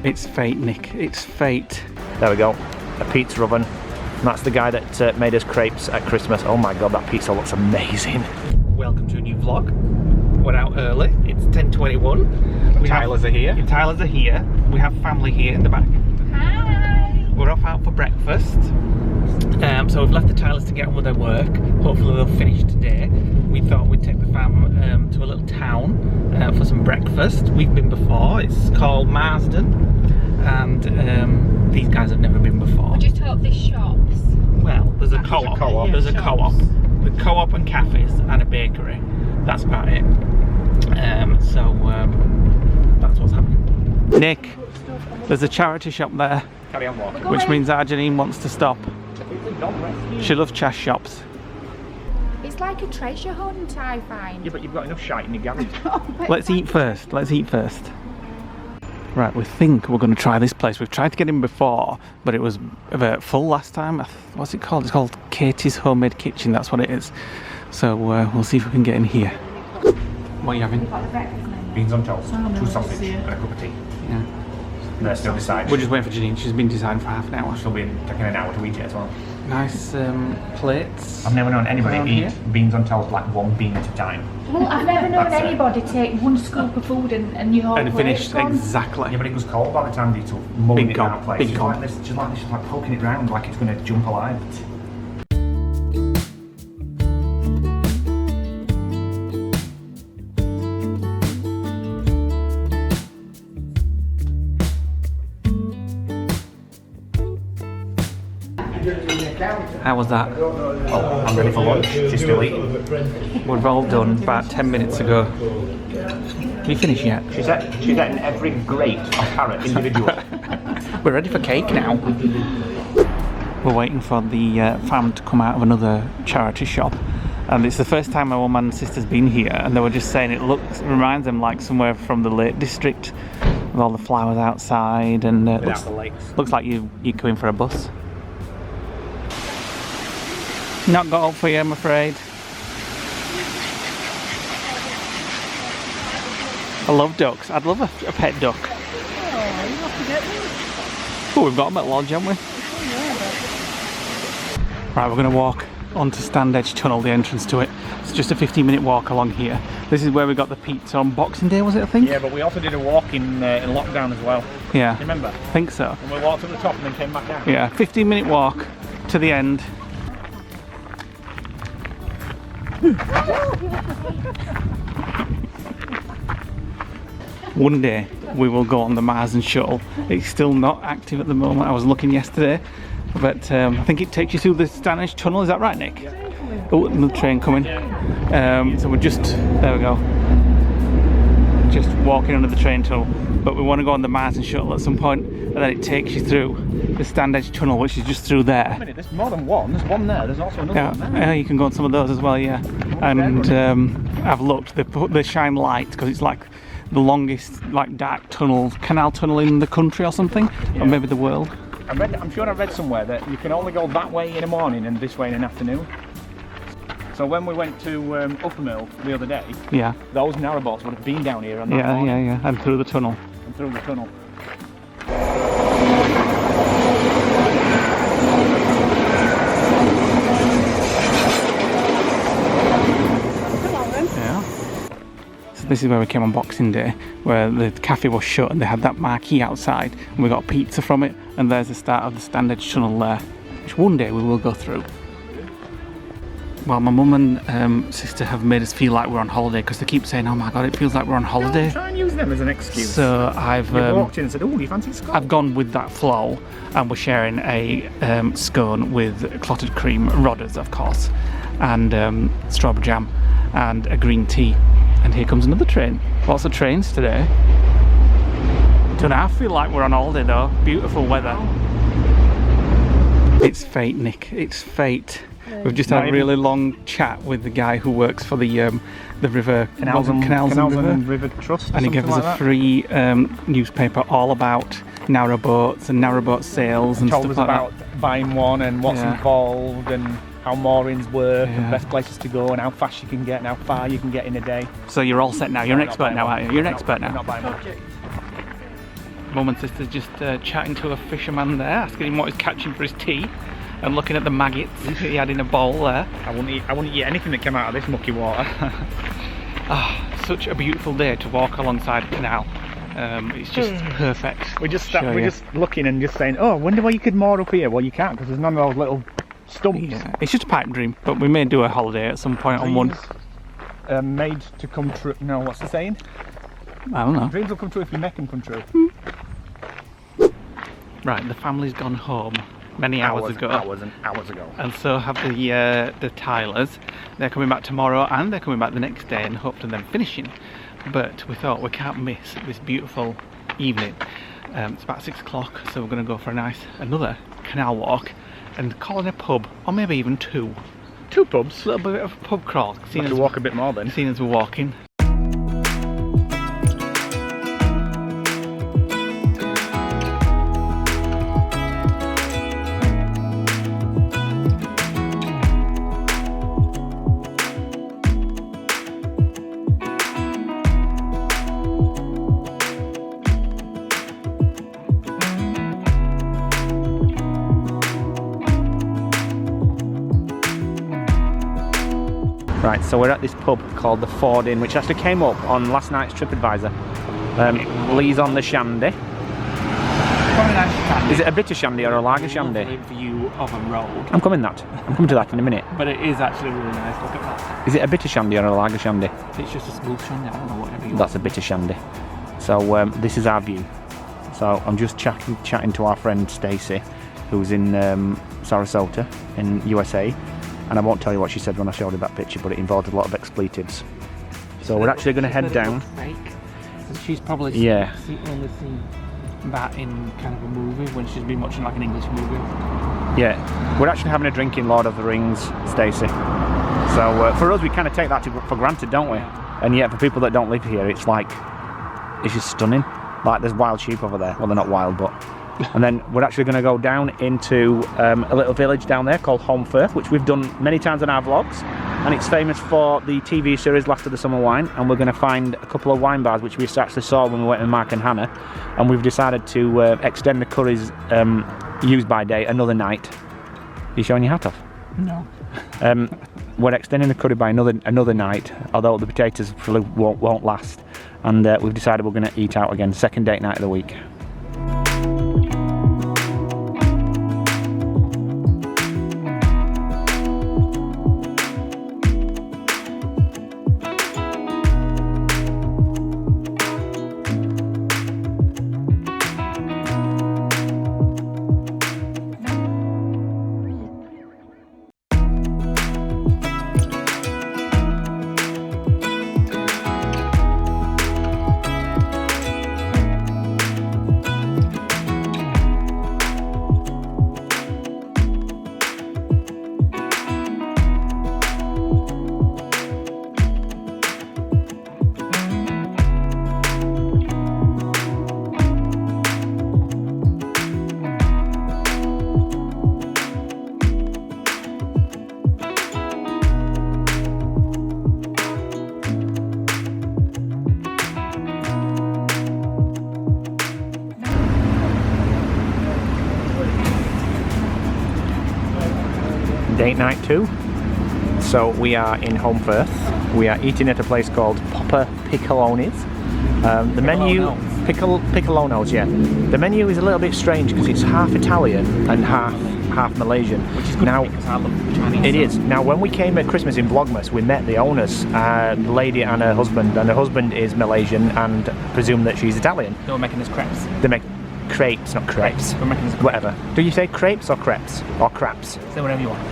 It's fate, Nick. It's fate. There we go. A pizza oven. And that's the guy that made us crepes at Christmas. Oh my god, that pizza looks amazing. Welcome to a new vlog. We're out early. It's 10:21. Tylers are here. The Tylers are here. We have family here in the back. Hi. We're off out for breakfast. So we've left the Tylers to get on with their work. Hopefully they'll finish today. We thought we'd take the fam to a little town for some breakfast. We've been before. It's called Marsden, and these guys have never been before. We just hope there's shops. Well, there's a co-op. There's a co-op. The co-op and cafes and a bakery. That's about it. That's what's happening. Nick, there's a charity shop there. Carry on walking. Which means Arjanine wants to stop. She loves chash shops. It's like a treasure hunt, I find. Yeah, but you've got enough shite in your garage. Let's eat first. Let's eat first. Right, we think we're going to try this place. We've tried to get in before, but it was full last time. What's it called? It's called Katie's Homemade Kitchen. That's what it is. So we'll see if we can get in here. What are you having? Beans on toast, 2 sausage and a cup of tea. Yeah. And they're still deciding. We're just waiting for Janine. She's been deciding for half an hour. She'll be taking an hour to eat it as well. Nice plates. I've never known anybody Around eat here? beans on toast like 1 bean at a time. Well, I've never known That's it. anybody take 1 scoop of food and your whole And plate's finished gone. exactly. Yeah, but it was cold by the time they took mulling Big it down gulp, place. big She's gulp. like this, she's like poking it round like it's going to jump alive. How was that? Oh, I'm ready for lunch. She's still eating. We've all done about 10 minutes ago. You finished yet? She's eating every grate of carrot individually. We're ready for cake now. We're waiting for the fam to come out of another charity shop, and it's the first time my mum and sister's been here, and they were just saying it reminds them like somewhere from the Lake District, with all the flowers outside, and looks like you're going for a bus. Not got up for you, I'm afraid. I love ducks. I'd love a pet duck. Oh, you have to get them. Oh, we've got them at Lodge, haven't we? Right, we're going to walk onto Stand Edge Tunnel, the entrance to it. It's just a 15-minute walk along here. This is where we got the pizza on Boxing Day, was it, I think? Yeah, but we also did a walk in lockdown as well. Yeah. Remember? I think so. And we walked up the top and then came back down. Yeah, 15-minute walk to the end. One day we will go on the Marsden shuttle. It's still not active at the moment. I was looking yesterday, but I think it takes you through the Stanage Tunnel. Is that right, Nick? Yeah. Oh, another train coming. So we're just, there we go, just walking under the train tunnel. But we want to go on the Marsden shuttle at some point, and then it takes you through the Stand Edge Tunnel, which is just through there. Wait a minute, there's more than one. There's one there. There's also another one there. Yeah, you can go on some of those as well, yeah. And I've looked, they shine light because it's like the longest like dark tunnel, canal tunnel in the country or something, or maybe the world. I'm sure I read somewhere that you can only go that way in the morning and this way in the afternoon. So when we went to Uppermill the other day, Yeah, those narrowboats would have been down here on that morning yeah, and through the tunnel. and through the tunnel. So this is where we came on Boxing Day, where the cafe was shut and they had that marquee outside, and we got pizza from it, and there's the start of the Stand Edge Tunnel there, which one day we will go through. Well, my mum and sister have made us feel like we're on holiday because they keep saying, "Oh my god, it feels like we're on holiday." Try and use them as an excuse. So I've You walked in and said, "Oh, do you fancy Scotland?" I've gone with that flow, and we're sharing a scone with clotted cream, Rodders of course, and strawberry jam, and a green tea. And here comes another train. Lots of trains today. Don't I feel like we're on holiday though. Beautiful weather. It's fate, Nick. It's fate. We've just had a really long chat with the guy who works for the river Canals and River Trust, and he gave us a free newspaper all about narrowboats and narrowboat sales and told stuff us like about buying one and what's Yeah. involved and how moorings work, Yeah. and best places to go, and how fast you can get, and how far you can get in a day. So you're all set now. You're an Not expert buying now, one. aren't you? You're an Not- expert now. Not buying one. Mum and sister just chatting to a fisherman there, asking him what he's catching for his tea, and looking at the maggots he had in a bowl there. I wouldn't eat anything that came out of this mucky water. Such a beautiful day to walk alongside a canal. It's just perfect. We're just Show you. looking and just saying, oh, I wonder where you could moor up here. Well, you can't because there's none of those little stumps. Yeah, it's just a pipe dream, but we may do a holiday at some point on one. Dreams, made to come true. No, what's the saying? I don't know. Dreams will come true if you make them come true. Right, the family's gone home many hours ago. Hours and hours ago. And so have the Tylers. They're coming back tomorrow and they're coming back the next day and hope to them finishing. But we thought we can't miss this beautiful evening. It's about 6 o'clock, so we're going to go for another canal walk and call in a pub, or maybe even two. Two pubs. A little bit of a pub crawl, Have to walk a bit more then. seeing as we're walking. Right, so we're at this pub called the Ford Inn, which actually came up on last night's TripAdvisor. Lee's on the shandy. Is it a bitter shandy or a lager shandy? View of a road, I'm coming to that in a minute. but it is actually really nice. Look at that. Is it a bitter shandy or a lager shandy? It's just a smooth shandy. I don't know whatever you That's a bitter shandy. So this is our view. So I'm just chatting to our friend Stacey, who's in Sarasota in USA. And I won't tell you what she said when I showed her that picture, but it involved a lot of expletives. So we're actually going to head down. Fake. So she's probably only seen that in kind of a movie when she's been watching like an English movie. Yeah, we're actually having a drink in Lord of the Rings, Stacey. So for us, we kind of take that for granted, don't we? And yet for people that don't live here, it's just stunning. Like there's wild sheep over there. Well, they're not wild, but. And then we're actually going to go down into a little village down there called Holmfirth, which we've done many times on our vlogs, and it's famous for the TV series Last of the Summer Wine. And we're going to find a couple of wine bars which we actually saw when we went with Mark and Hannah, and we've decided to extend the curry's use by date another night. Are you showing your hat off? No. We're extending the curry by another night, although the potatoes probably won't last, and we've decided we're going to eat out again, second date night of the week. Date night 2. So we are in Holmfirth. We are eating at a place called Popper Piccoloni's. The menu, Piccolonos, yeah. The menu is a little bit strange because it's half Italian and half Malaysian. Which is good now, because I love Chinese. it is. Now, when we came at Christmas in Vlogmas, we met the owners, the lady and her husband is Malaysian, and presume that she's Italian. They were making us crepes. They make crepes, not crepes. We're making us Whatever. Do you say crepes or crepes? Or craps? Say whatever you want.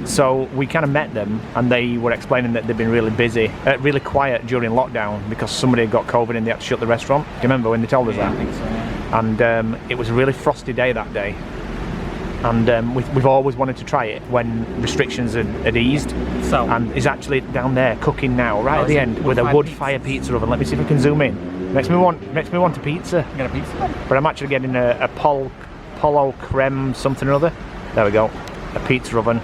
So we kind of met them, and they were explaining that they've been really busy, really quiet during lockdown because somebody had got COVID and they had to shut the restaurant. Do you remember when they told us Yeah, that? I think so, yeah. And it was a really frosty day that day. And we've always wanted to try it when restrictions had eased. So, And he's actually down there cooking now, right at the end, with a wood fire pizza oven. Let me see if I can zoom in. Makes me want a pizza. you got a pizza? But I'm actually getting a polo creme something or other. There we go. A pizza oven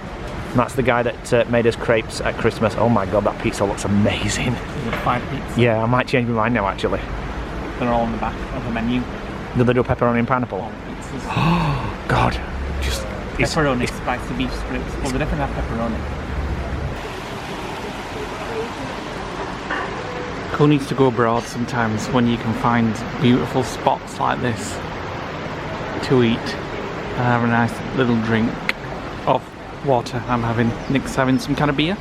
And that's the guy that made us crepes at Christmas. Oh my god, that pizza looks amazing. Fine pizza. Yeah, I might change my mind now actually. They're all on the back of the menu. Do they do pepperoni and pineapple? All pizzas. Oh god. Just Pepperoni, spicy beef strips. Well, they definitely have pepperoni. Cool needs to go abroad sometimes when you can find beautiful spots like this to eat and have a nice little drink of water. I'm having, Nick's having some kind of beer.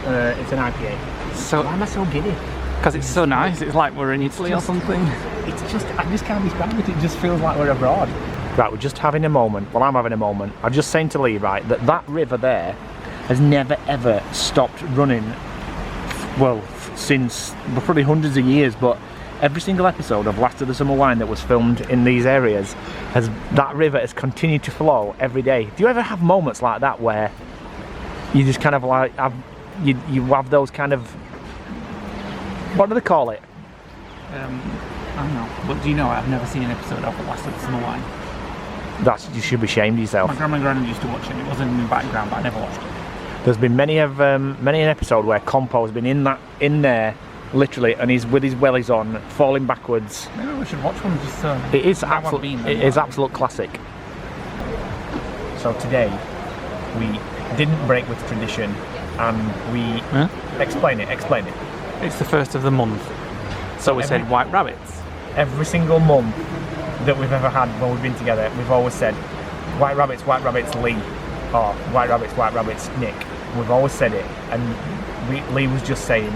It's an IPA. So, Why am I so giddy? because it's so nice, it's like we're in Italy or something. It's just, I just can't describe it, it just feels like we're abroad. Right, we're just having a moment, well I'm having a moment, I'm just saying to Lee, right, that river there has never ever stopped running, well, since probably hundreds of years, but every single episode of Last of the Summer Wine that was filmed in these areas, that river has continued to flow every day. Do you ever have moments like that where you just kind of like, you have those kind of, what do they call it? I don't know. But do you know, I've never seen an episode of Last of the Summer Wine. You should be ashamed of yourself. My grandma and granny used to watch it. It wasn't in the background, but I never watched it. There's been many an episode where Compo's been in there, literally, and he's with his wellies on, falling backwards. Maybe we should watch one just so. It is absolute classic. So today we didn't break with tradition, and we explain it. It's the first of the month. So we said white rabbits. Every single month that we've ever had when we've been together, we've always said white rabbits, Lee, or white rabbits, Nick. We've always said it, and Lee was just saying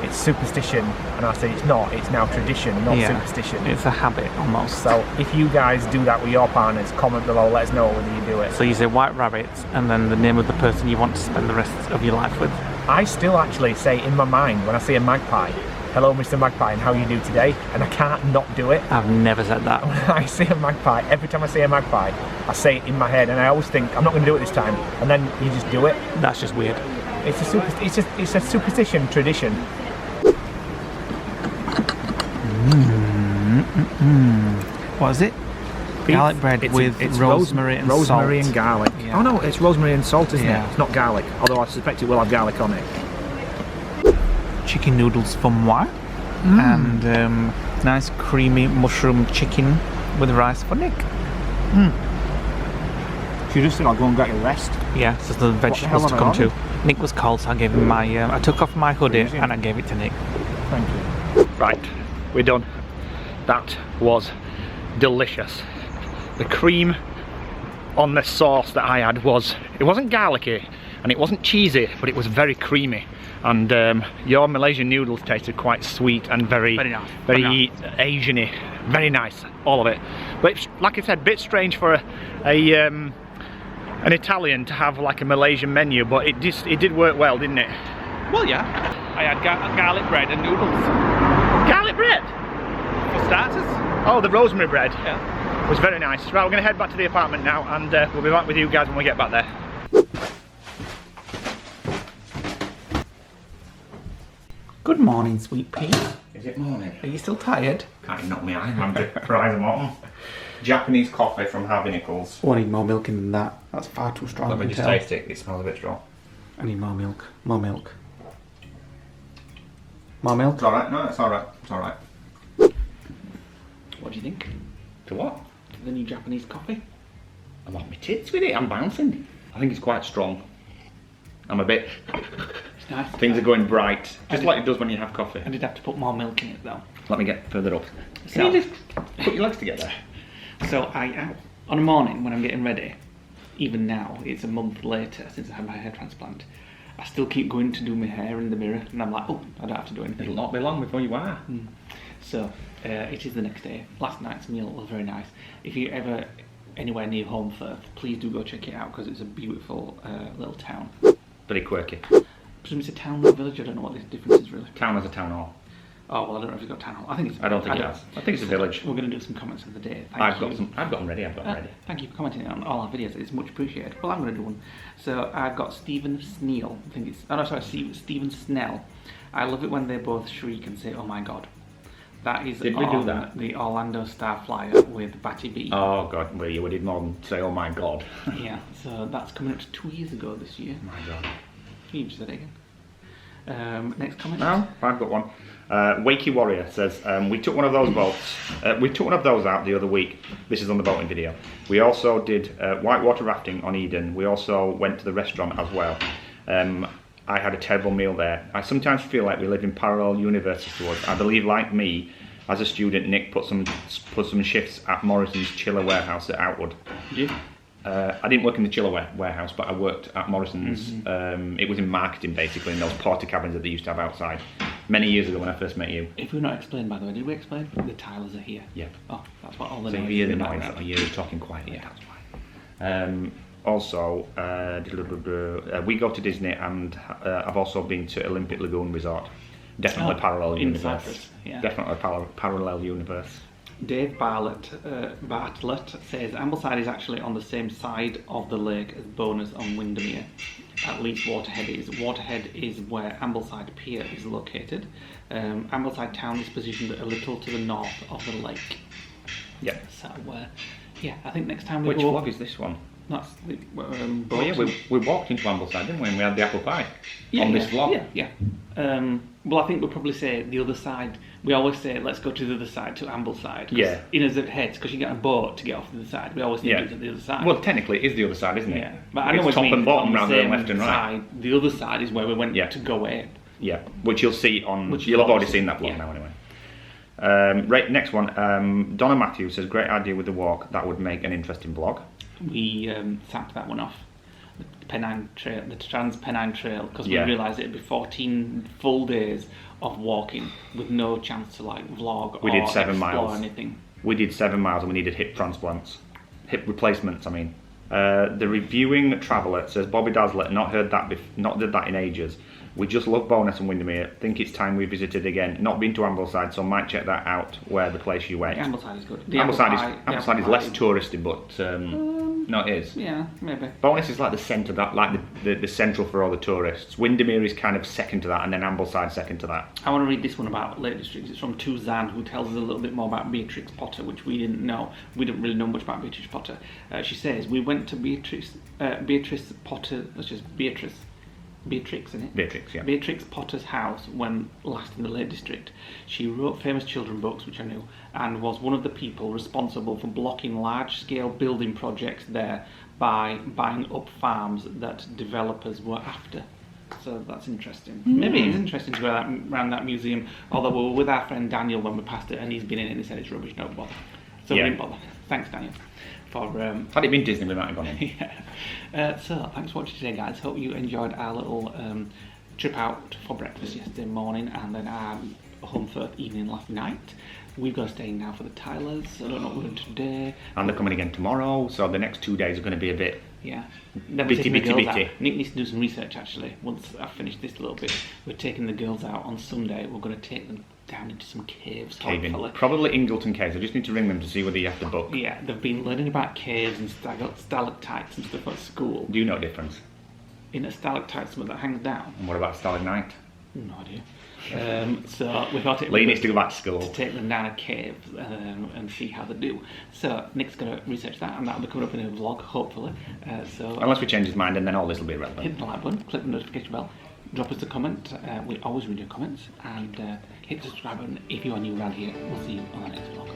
it's superstition, and I said it's not, it's now tradition, not superstition. It's a habit almost. So if you guys do that with your partners, comment below, let us know whether you do it. So you say white rabbits and then the name of the person you want to spend the rest of your life with. I still actually say in my mind when I see a magpie, hello Mr. Magpie, and how you do today, and I can't not do it. I've never said that. When I see a magpie, every time I see a magpie, I say it in my head, and I always think I'm not going to do it this time, and then you just do it. That's just weird. It's a superstition tradition. What is it? Garlic bread with rosemary and salt. Rosemary and garlic. Yeah. Oh no, it's rosemary and salt, isn't Yeah. it? It's not garlic, although I suspect it will have garlic on it. Chicken noodles for moi. And nice creamy mushroom chicken with rice for Nick. So you just think I'll go and get your rest? Yeah, so the vegetables to come to. Nick was cold, so I gave him my, I took off my hoodie and I gave it to Nick. Thank you. Right, we're done. That was delicious. The cream on the sauce that I had it wasn't garlicky and it wasn't cheesy, but it was very creamy. And your Malaysian noodles tasted quite sweet and very nice. very Asian-y. Very nice, all of it. But it's, like I said, a bit strange for an Italian to have like a Malaysian menu, but it did work well, didn't it? Well, yeah. I had garlic bread and noodles. Garlic bread? For starters. Oh, the rosemary bread. Yeah. It was very nice. Right, we're going to head back to the apartment now, and we'll be back with you guys when we get back there. Good morning, sweet pea. Is it morning? Are you still tired? Can't knock me out. I'm surprised I'm on. Japanese coffee from Harvey Nichols. Oh, I need more milk in than that. That's far too strong. Let me just tell. taste it. It smells a bit strong. I need more milk. More milk. More milk? It's alright. No, it's alright. It's alright. What do you think? To what? To the new Japanese coffee? I'm off my tits with it. I'm bouncing. I think it's quite strong. I'm a bit... It's nice. Things are going bright. Just like it does when you have coffee. I did have to put more milk in it though. Let me get further up. So- Can you just put your legs together? So on a morning when I'm getting ready, even now, it's a month later since I had my hair transplant, I still keep going to do my hair in the mirror and I'm like, oh, I don't have to do anything. It'll not be long before you are. So it is the next day. Last night's meal was very nice. If you're ever anywhere near Holmfirth, please do go check it out because it's a beautiful little town. Very quirky. I presume it's a town or village, I don't know what the difference is really. Town has a town hall. Oh, well, I don't know if it's got town hall. I think it's. I don't think it has. I think it's a village. We're going to do some comments of the day. I've got them ready. Thank you for commenting on all our videos. It's much appreciated. Well, I'm going to do one. So I've got Stephen Sneal. I think it's. Oh no, sorry, Stephen Snell. I love it when they both shriek and say, "Oh my God." That is Did we do on that? the Orlando Star Flyer with Batty B. Oh God, well, you did more than say, oh my God. Yeah, so that's coming up to 2 years ago this year. My God. You just said it again. Next comment. No, I've got one. Wakey Warrior says, we took one of those boats. We took one of those out the other week. This is on the boating video. We also did whitewater rafting on Eden. We also went to the restaurant as well. I had a terrible meal there. I sometimes feel like we live in parallel universes to us. I believe, like me, as a student, Nick put some shifts at Morrison's chiller warehouse at Outwood. Did you? I didn't work in the chiller warehouse, but I worked at Morrison's. It was in marketing, basically, in those porta cabins that they used to have outside. Many years ago when I first met you. If we're not explained, by the way, did we explain? The Tylers are here. Yeah. Oh, that's what all the So noise you hear is the about noise, that. or you hear talking quietly, that's why. Also, we go to Disney, and I've also been to Olympic Lagoon Resort. Definitely parallel in universe. Cyprus, yeah. Definitely parallel universe. Dave Bartlett says Ambleside is actually on the same side of the lake as Bonus on Windermere. At least Waterhead is. Waterhead is where Ambleside Pier is located. Ambleside town is positioned a little to the north of the lake. Yeah. So, yeah, I think next time we Which go... vlog is this one? That's the Oh yeah, we walked into Ambleside, didn't we? And we had the apple pie on this vlog. Yeah. Well, I think we'll probably say the other side. We always say, let's go to the other side, to Ambleside. Yeah. In as it heads, because you get a boat to get off to the side. We always think it's at the other side. Well, technically it is the other side, isn't it? Yeah. But I know it's what you top mean. and bottom On the rather than same left and right. side, the other side is where we went to go in. Yeah, which you'll see on... Which you'll have already obviously- seen that vlog yeah. now anyway. Right, next one. Donna Matthews says, great idea with the walk. That would make an interesting vlog. We sacked that one off. The Pennine Trail, the Trans-Pennine Trail, because we Yeah. realised it'd be 14 full days of walking with no chance to like vlog We or did 7 explore miles. anything. We did 7 miles and we needed hip transplants. Hip replacements, I mean. The reviewing traveller says, Bobby Dazzler, not did that in ages. We just love Bowness and Windermere. Think it's time we visited again. Not been to Ambleside, so might check that out where the place you went. Ambleside is good. Ambleside is less touristy, but no, it is. Yeah, maybe. Bowness is like the centre, that like the central for all the tourists. Windermere is kind of second to that, and then Ambleside second to that. I want to read this one about Lake Districts. It's from Tuzan, who tells us a little bit more about Beatrix Potter, which we didn't know. We didn't really know much about Beatrix Potter. She says, we went to Beatrix Potter, which is Beatrix, isn't it? Beatrix, yeah. Beatrix Potter's house when last in the Lake District. She wrote famous children's books, which I knew, and was one of the people responsible for blocking large-scale building projects there by buying up farms that developers were after. So that's interesting. Maybe it's interesting to go around that museum, although we were with our friend Daniel when we passed it, and he's been in it and he said it's rubbish, don't bother. So we didn't bother. Thanks, Daniel. Had it been Disney, we might have gone in. Yeah. So thanks for watching today, guys. Hope you enjoyed our little trip out for breakfast yesterday morning and then our Holmfirth evening last night. We've got to stay now for the Tylers, so I don't know what we're doing today. And they're coming again tomorrow, so the next 2 days are going to be a bit... Yeah. Then we're taking the bitty. girls out. Nick needs to do some research actually. Once I've finished this a little bit, we're taking the girls out on Sunday. We're going to take them down into some caves. Caving. Hopefully. Probably Ingleton Caves. I just need to ring them to see whether you have to book. Yeah, they've been learning about caves and stalactites and stuff at school. Do you know the difference? In a stalactite, something that hangs down. And what about stalagmite? No idea. So we thought it Lee would needs to go back to school. to take them down a cave and see how they do. So Nick's going to research that, and that'll be coming up in a vlog, hopefully. So Unless we change his mind, and then all this will be irrelevant. hit the like button, click the notification bell, drop us a comment. We always read your comments, and hit the subscribe button if you are new around here. We'll see you on the next vlog.